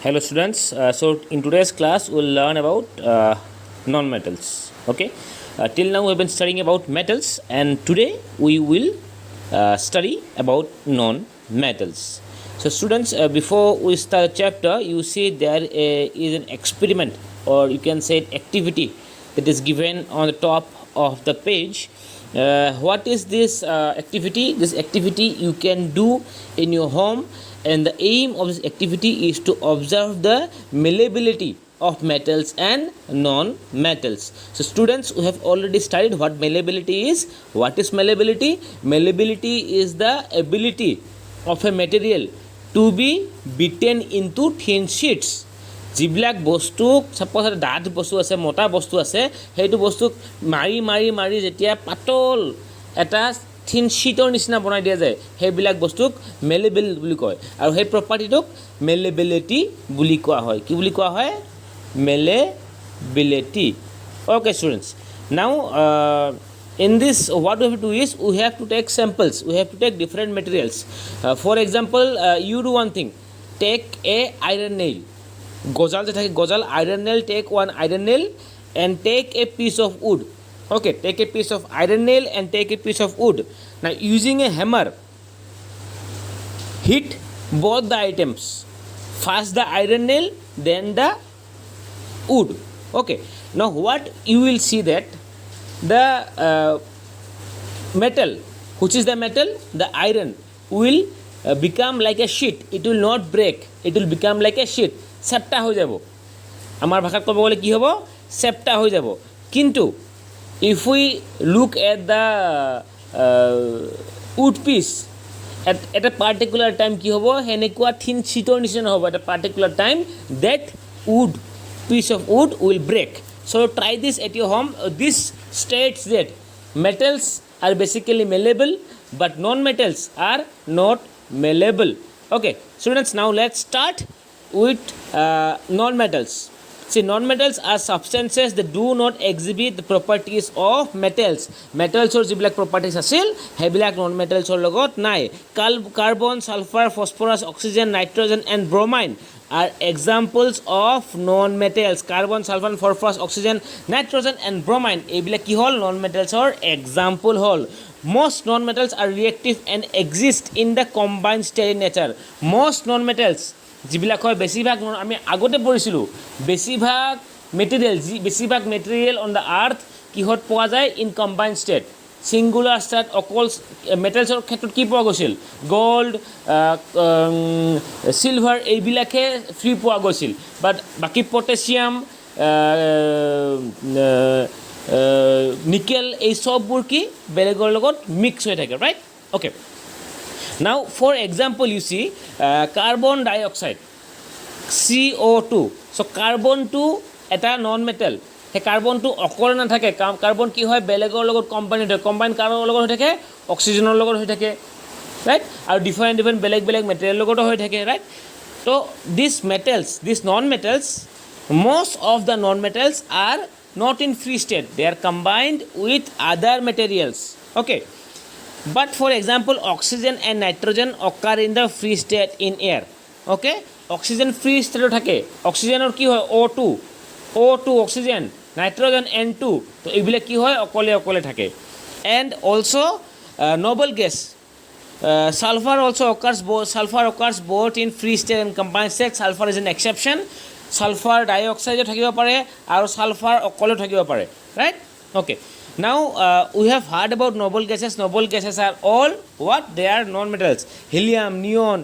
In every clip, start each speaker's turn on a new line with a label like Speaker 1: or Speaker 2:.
Speaker 1: Hello students, so in today's class we'll learn about non-metals. Okay, till now we've been studying about metals, and today we will study about non-metals. So students, before we start the chapter, you see there is an experiment, or you can say activity, that is given on the top of the page. What is this activity? This activity you can do in your home, and the aim of this activity is to observe the malleability of metals and non-metals. So students, we have already studied what malleability is. What is malleability? Malleability is the ability of a material to be beaten into thin sheets. যিবিলাক বস্তুক suppose এটা ডাঠ বস্তু আছে, মোটা বস্তু আছে, সেইটো বস্তুক মাৰি মাৰি মাৰি যেতিয়া পাতল এটা থিন শ্বীটৰ নিচিনা বনাই দিয়া যায়, সেইবিলাক বস্তুক মেলেবল বুলি কয়, আৰু সেই প্ৰপাৰ্টিটোক মেলেবিলিটি বুলি কোৱা হয়। কি বুলি কোৱা হয়? মেলেবিলিটি। Okay students, now in this what we have to do is we have to take samples, we have to take different materials. For example, you do one thing, take a iron nail. Gozal যে থাকে, গজাল iron nail, take one iron nail and take a piece of wood. Okay, take a piece of iron nail and take a piece of wood. Now using a hammer, hit both the items, first the iron nail then the wood. Okay, now what you will see that the metal, which is the metal, the iron will become like a sheet. It will not break, it will become like a sheet. চেপ্টা হৈ যাব, আমাৰ ভাষাত ক'ব গ'লে কি হ'ব? চেপ্টা হৈ যাব। কিন্তু if we look at the wood piece at a particular time কি হ'ব? সেনেকুৱা থিন শ্বীটৰ নিচিনা হ'ব এটা particular time, that wood piece of wood will break. So try this at your home. This states that metals are basically malleable, but non-metals are not malleable. Okay students, now let's start with non-metals. See, non-metals are substances that do not exhibit the properties of metals. Metals or যিবিলাক properties আছিল সেইবিলাক non-metals ৰ লগত নাই। Carbon, sulfur, phosphorus, oxygen, nitrogen and bromine are examples of non-metals. Carbon, sulfur, phosphorus, oxygen, nitrogen and bromine এইবিলাক কি হ'ল? non-metals ৰ example হ'ল। Most non-metals are reactive and exist in the combined state in nature. Most non-metals যিবিলাক হয়, বেছিভাগ আমি আগতে পঢ়িছিলোঁ, বেছিভাগ মেটেৰিয়েল অন দ্য আৰ্থ কিহত পোৱা যায়? In combine state, singular state. অকল মেটেলছৰ ক্ষেত্ৰত কি পোৱা গৈছিল? গ'ল্ড, চিলভাৰ, এইবিলাকে ফ্ৰী পোৱা গৈছিল, বাট বাকী পটেছিয়াম, নিকেল, এই চববোৰ কি বেলেগৰ লগত মিক্স হৈ থাকে, right? Okay, now for example you see carbon dioxide, CO2. so carbon টো এটা নন মেটেল, সেই কাৰ্বনটো অকলে নাথাকে, কাৰ্বন কি হয়? বেলেগৰ লগত কম্বাইন হৈ থাকে। কম্বাইন কাৰৰ লগত হৈ থাকে? অক্সিজেনৰ লগত হৈ থাকে, ৰাইট? আৰু ডিফাৰেণ্ট বেলেগ বেলেগ মেটেৰিয়েলৰ লগতো হৈ থাকে, ৰাইট? তো দিছ মেটেলছ, দিছ নন metals, most of the non metals are not in free state, they are combined with other materials. Okay, but for example oxygen and nitrogen occur in the free state in air. Okay, oxygen free state থাকে, oxygenৰ কি হয়? O2 oxygen, nitrogen N2, তো এইবিলাক কি হয়? অকলে অকলে থাকে। and also noble gas, sulfur also occurs, both in free state and combined state. Sulfur is an exception. sulfur dioxide থাকিব পাৰে আৰু sulfur অকলে থাকিব পাৰে, right? Okay, now we have heard about noble gases. Noble gases are all what? They are non-metals. Helium, neon,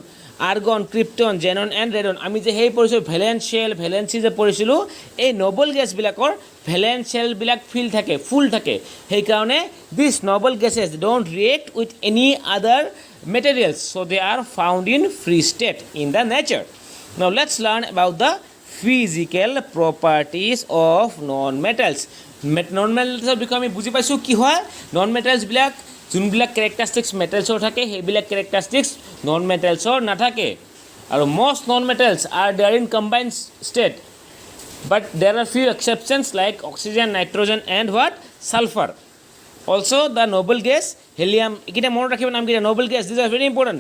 Speaker 1: argon, krypton, xenon and radon. আমি যে সেই পঢ়িছিলোঁ ভেলেন্স শেল, ভেলেন্সি যে পঢ়িছিলোঁ, এই নবল গেছবিলাকৰ ভেলেন্স শেলবিলাক ফুল থাকে। সেইকাৰণে these noble gases don't react with any other materials, so they are found in free state in the nature. Now let's learn about the physical properties of non-metals. non-metals বিষয়ে আমি বুজি পাইছোঁ কি হয়? non-metalsবিলাক যোনবিলাক কেৰেক্টাৰিষ্টিক্স মেটেলছৰ থাকে সেইবিলাক কেৰেক্টাৰিষ্টিক্স নন মেটেলছৰ নাথাকে। আৰু most non-metals are there in combined state, but there are few exceptions like oxygen, nitrogen and what? sulfur. Also the noble gas, helium, এইকেইটা মনত ৰাখিব নামকেইটা, noble gas, these are very important.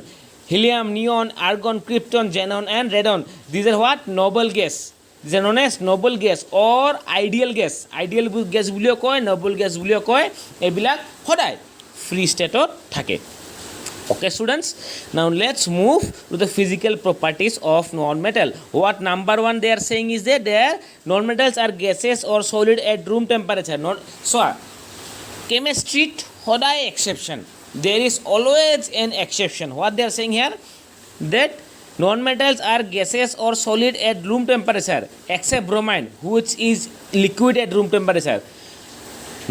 Speaker 1: helium, neon, argon, krypton, xenon, and radon. These are what? Noble gas. These are known as noble gas or ideal gas. Ideal gas বুলিও কয়, noble gas বুলিও কয়। এইবিলাক সদায় free state থাকে। Okay, students. Now let's move to the physical properties of non-metal. What number one they are saying is that their non-metals are gases or solid at room temperature. So, chemistry সদায় exception. There is always an exception. What they are saying here? That non-metals are gases or solid at room temperature except bromine, which is liquid at room temperature.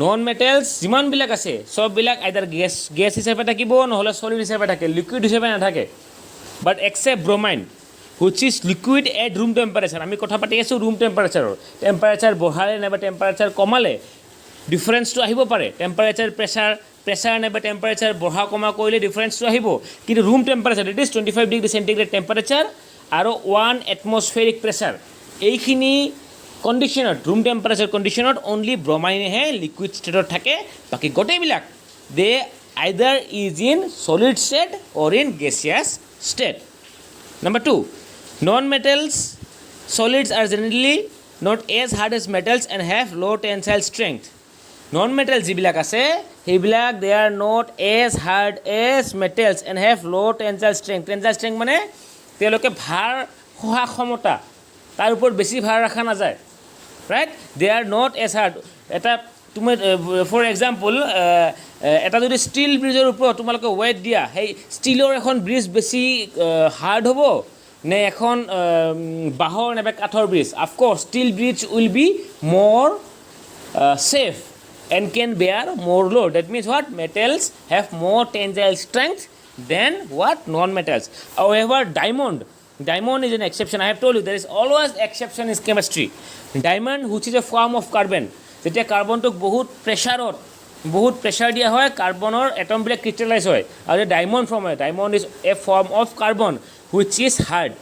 Speaker 1: Non-metals যিমানবিলাক আছে সববিলাক আইদাৰ গেছ হিচাপে থাকিব নহ'লে solid হিচাপে থাকে, liquid হিচাপে নাথাকে। But except bromine which is liquid at room temperature. আমি কথা পাতি আছোঁ ৰুম টেম্পাৰেচাৰৰ। টেম্পাৰেচাৰ বঢ়ালে নাইবা টেম্পাৰেচাৰ কমালে ডিফাৰেঞ্চটো আহিব পাৰে। টেম্পাৰেচাৰ প্ৰেছাৰ নাইবা টেম্পাৰেচাৰ বঢ়া কমা কৰিলে ডিফাৰেঞ্চটো আহিব। কিন্তু room temperature it is 25 degree centigrade temperature আৰু 1 এটমছফেৰিক প্ৰেছাৰ, এইখিনি কণ্ডিশ্যনত ৰুম টেম্পাৰেচাৰ কণ্ডিশ্যনত অনলি ব্ৰমাইনেহে লিকুইড ষ্টেটত থাকে। বাকী গোটেইবিলাক they either is in solid state or in gaseous state. Number 2, non metals solids are generally not as hard as metals and have low tensile strength. Non metal যিবিলাক আছে সেইবিলাক they are not as hard as metals and have low' tensile strength. Tensile strength মানে তেওঁলোকে ভাৰ সহা ক্ষমতা তাৰ ওপৰত বেছি ভাৰ ৰখা নাযায়। Right, they are not as hard. এটা তুমি ফৰ এক্সাম্পল এটা যদি ষ্টীল ব্ৰিজৰ ওপৰত তোমালোকে ৱেইট দিয়া, সেই ষ্টীলৰ এখন ব্ৰিজ বেছি হাৰ্ড হ'ব নে এখন বাঁহৰ নাইবা কাঠৰ bridge? Of course steel bridge will be মোৰ safe and can bear more load. That means what? Metals have more tensile strength than what? Non-metals. However, diamond is an exception. I have told you there is always exception in chemistry. Diamond, which is a form of carbon, যেতিয়া কাৰ্বনটোক বহুত pressure দিয়া হয় কাৰ্বনৰ এটমবিলাক ক্ৰিষ্টেলাইজ হয় আৰু diamond form হয়। Diamond is a form of carbon which is hard.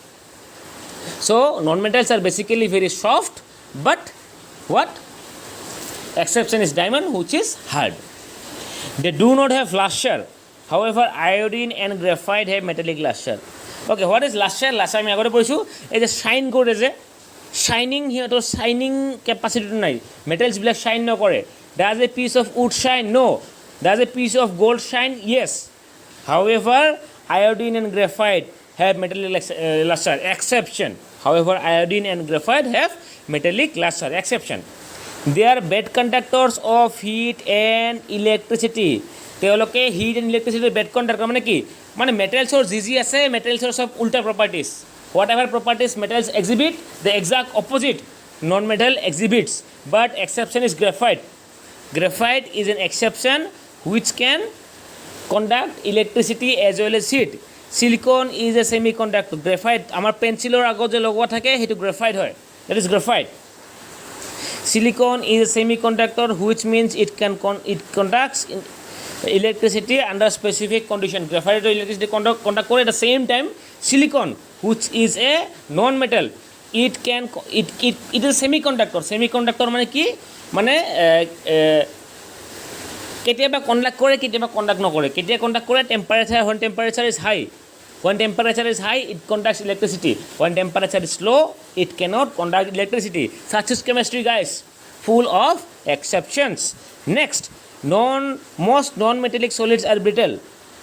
Speaker 1: So non-metals are basically very soft, but what? Exception is diamond, which is hard. They do not have luster. However, iodine and graphite have metallic luster. Okay, what is luster? Luster আমি আগতে পঢ়িছোঁ, এই যে shine কৰে যে শ্বাইনিং, সিহঁতৰ শ্বাইনিং কেপাচিটিটো নাই। মেটেলছবিলাক শ্বাইন নকৰে। Does a piece of wood shine? No. Does a piece of gold shine? Yes. However, iodine and graphite have metallic luster. Exception. However, iodine and graphite have metallic luster. Exception. They are bad conductors of heat and electricity. তেওঁলোকে heat and ইলেক্ট্ৰিচিটিৰ bad conductor মানে কি? মানে মেটেলছৰ যি আছে মেটেলছৰ চব উল্টা properties. Whatever properties metals exhibit, the exact opposite non metal exhibits. But exception is graphite. Graphite is an exception which can conduct electricity as well as heat. Silicon is a semiconductor. Graphite আমাৰ পেঞ্চিলৰ আগত যে লগোৱা থাকে সেইটো graphite হয়, that is graphite. Silicon is a semiconductor, which means it conducts electricity under specific condition. Graphite electricity conduct at the same time. Silicon, which is a non-metal, it is a semiconductor. Semiconductor মানে কি? মানে কেতিয়াবা conduct কৰে কেতিয়াবা conduct নকৰে। কেতিয়া conduct কৰে? Temperature, when temperature is high. When temperature is high, it conducts electricity. When temperature is low, it cannot conduct electricity. Such is chemistry, guys, full of exceptions. Next, most non-metallic solids are brittle.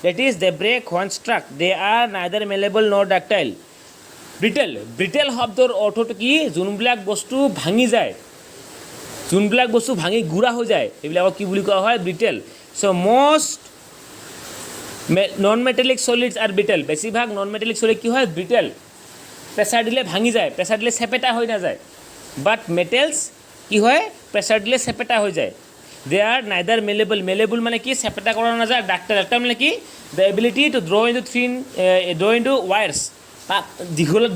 Speaker 1: That is, they break when struck. They are neither malleable nor ductile. Brittle শব্দৰ অৰ্থটো কি? যোনবিলাক বস্তু ভাঙি যায়, যোনবিলাক বস্তু ভাঙি গুড়া হৈ যায় এইবিলাকক কি বুলি কোৱা হয়? ব্ৰিটেল। চ' most non-metallic solids are brittle. বেছিভাগ non-metallic solid কি হয়? ব্ৰিটেল। প্ৰেছাৰ দিলে ভাঙি যায়, প্ৰেছাৰ দিলে চেপেটা হৈ নাযায়। বাট মেটেলছ কি হয়? প্ৰেছাৰ দিলে চেপেটা হৈ যায়। দে আৰ নাইদাৰ মেলেবল মানে কি? চেপেটা কৰা নাযায়। ডাক্টাইল মানে কি? The ability to draw into wires.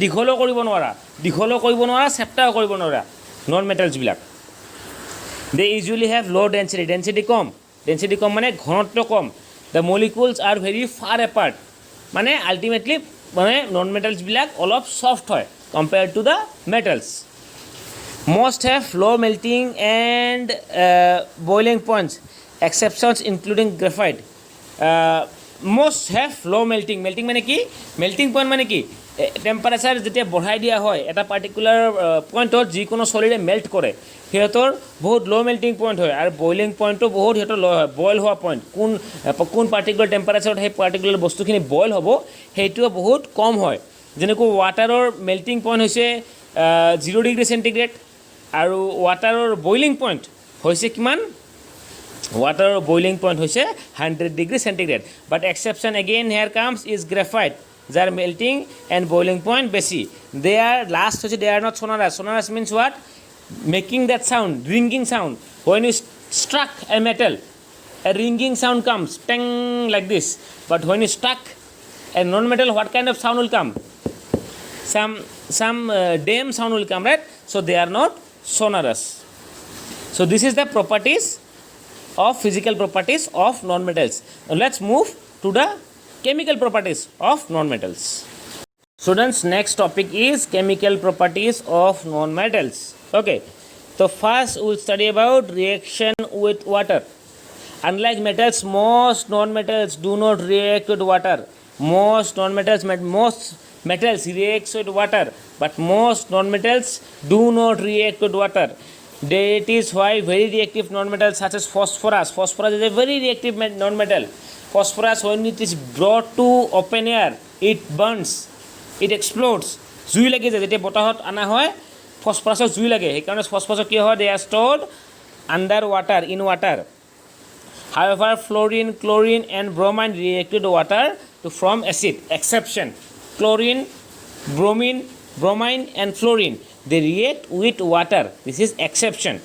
Speaker 1: দীঘলো কৰিব নোৱাৰা, চেপটাও কৰিব নোৱাৰা নন মেটেলছবিলাক। They usually have low' density. Density কম মানে ঘনত্ব কম। The molecules are very far apart. মানে আল্টিমেটলি মানে নন মেটেলছবিলাক অলপ ছফ্ট হয় compared to the metals. Most have low melting and boiling points. Exceptions including graphite. most have low melting মানে কি মেল্টিং পইণ্ট মানে কি টেম্পাৰেচাৰ যেতিয়া বঢ়াই দিয়া হয় এটা পাৰ্টিকুলাৰ পইণ্টত যিকোনো চলিডে মেল্ট কৰে সিহঁতৰ বহুত ল' মেল্টিং পইণ্ট হয় আৰু বইলিং পইণ্টটো বহুত সিহঁতৰ ল' হয় বইল হোৱা পইণ্ট কোন পাৰ্টিকুলাৰ টেম্পাৰেচাৰত সেই পাৰ্টিকুলাৰ বস্তুখিনি বইল হ'ব সেইটোও বহুত কম হয় যেনেকৈ ৱাটাৰৰ মেল্টিং পইণ্ট হৈছে 0 ডিগ্ৰী চেণ্টিগ্ৰেড আৰু ৱাটাৰৰ বইলিং পইণ্ট হৈছে কিমান ৱাটাৰৰ বইলিং পইণ্ট হৈছে 100 degree centigrade but exception again here comes is graphite যাৰ মেল্টিং এণ্ড বইলিং পইণ্ট বেছি দে আৰ লাষ্ট হৈছে they are not sonorous means what making that sound ringing sound when you struck a metal a ringing sound comes tang like this but when you struck a non-metal what kind of sound will come some dim sound will come right so they are not sonorous so this is the properties of physical properties of non-metals now let's move to the chemical properties of non-metals students next topic is chemical properties of non-metals okay so first we'll study about reaction with water unlike metals most non-metals do not react with water most metals reacts with water but most non-metals do not react with water that is why very reactive non-metals such as phosphorus is a very reactive non-metal phosphorus when it is brought to open air it burns it explodes জুই লাগি যায় যেতিয়া বতাহত আনা হয় ফসফরাসৰ জুই লাগে সেইকাৰণে phosphorus কি হয় they are stored under water in water however fluorine chlorine and bromine react with water to form acid exception chlorine bromine and fluorine they react with water this is exception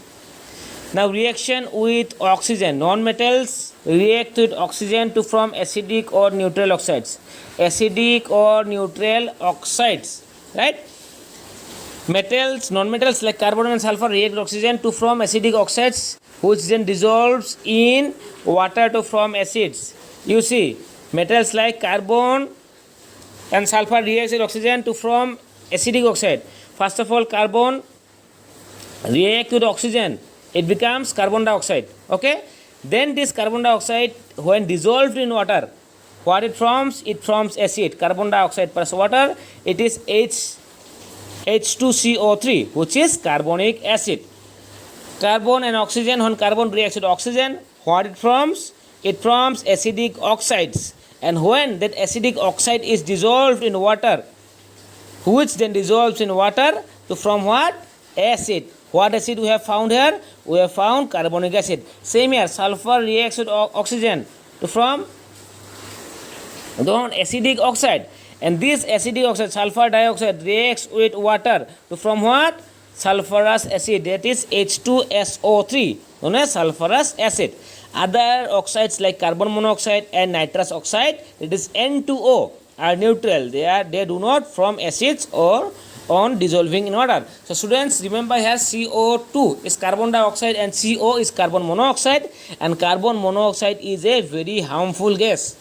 Speaker 1: now reaction with oxygen non-metals react with oxygen to form acidic or neutral oxides right metals non-metals like carbon and sulfur react with oxygen to form acidic oxides which then dissolves in water to form acids you see metals like carbon and sulfur reacts with oxygen to form acidic oxide first of all carbon react with oxygen it becomes carbon dioxide okay then this carbon dioxide when dissolved in water what it forms acid carbon dioxide plus water it is H2CO3 which is carbonic acid carbon and oxygen when carbon reacts with oxygen what it forms acidic oxides and when that acidic oxide is dissolved in water which then dissolves in water to form what acid what acid we have found here we have found carbonic acid same here sulfur reacts with oxygen to form acidic oxide and this acidic oxide sulfur dioxide reacts with water to form what sulfurous acid that is H2SO3 known as sulfurous acid other oxides like carbon monoxide and nitrous oxide that is N2O are neutral they do not form acids or on dissolving in water so students remember here CO2 is carbon dioxide and CO is carbon monoxide and carbon monoxide is a very harmful gas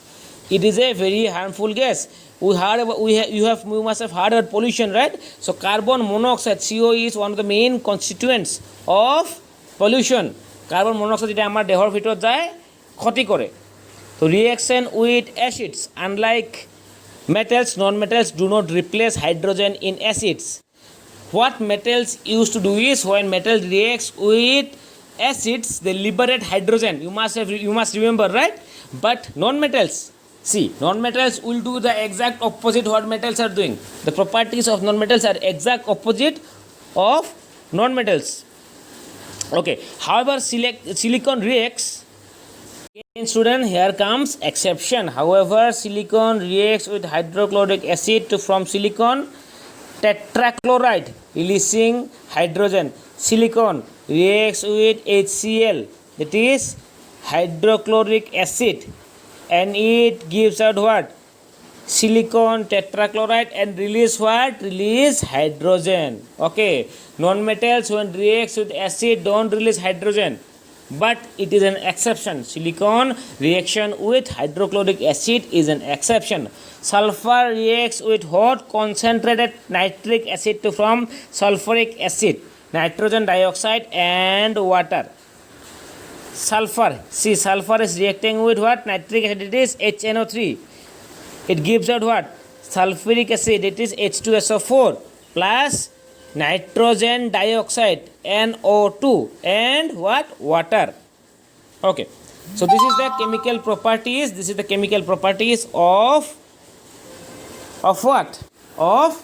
Speaker 1: it is a very harmful gas you must have heard about pollution right so carbon monoxide CO is one of the main constituents of pollution carbon monoxide যেটা আমাৰ দেহৰ ভিতৰত যায় ক্ষতি কৰে so reaction with acids unlike metals non-metals do not replace hydrogen in acids what metals used to do is when metal reacts with acids they liberate hydrogen you must remember right but non-metals see non-metals will do the exact opposite what metals are doing the properties of non-metals are exact opposite of non-metals okay however silicon reacts again student here comes exception however silicon reacts with hydrochloric acid to form silicon tetrachloride releasing hydrogen silicon reacts with HCl that is hydrochloric acid and it gives out what silicon tetrachloride and release hydrogen okay non-metals when reacts with acid don't release hydrogen but it is an exception silicon reaction with hydrochloric acid is an exception sulfur reacts with hot concentrated nitric acid to form sulfuric acid nitrogen dioxide and water sulfur. See, sulfur is reacting with what? Nitric acid, it is HNO3. It gives out what? Sulfuric acid, it is H2SO4 plus nitrogen dioxide, NO2, and what? Water. Okay. So this is the chemical properties. This is the chemical properties of what? Of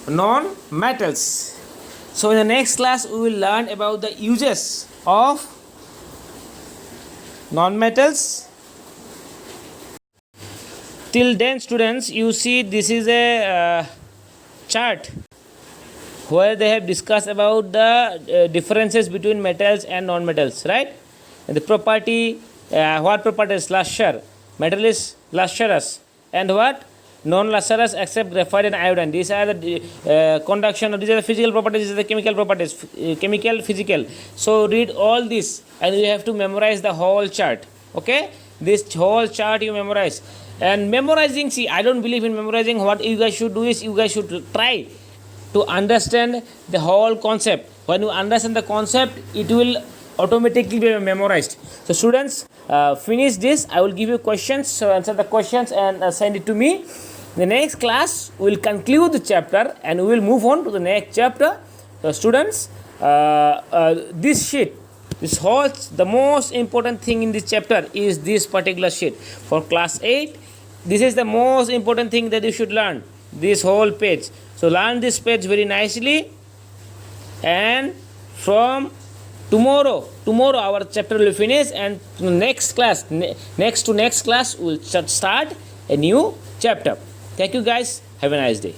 Speaker 1: non-metals. So in the next class we will learn about the uses of non-metals. Till then, students, you see this is a chart where they have discussed about the differences between metals and non-metals, right? And the property, what property is luster? Metal is lustrous, and what? Non-lustrous except graphite and iodine. These are the conduction. These are the physical properties. These are the chemical properties. Chemical, physical. So read all this, and you have to memorize the whole chart. Okay, this whole chart you memorize. And memorizing, see, I don't believe in memorizing. What you guys should do is you guys should try to understand the whole concept. When you understand the concept, it will automatically be memorized. So students, finish this. I will give you questions. So answer the questions and send it to me. The next class we will conclude the chapter and we will move on to the next chapter. So students, this sheet, this whole, the most important thing in this chapter is this particular sheet. For class 8, this is the most important thing that you should learn, this whole page. So learn this page very nicely, and from tomorrow our chapter will finish, and next class, next class we will start a new chapter. Thank you guys. Have a nice day.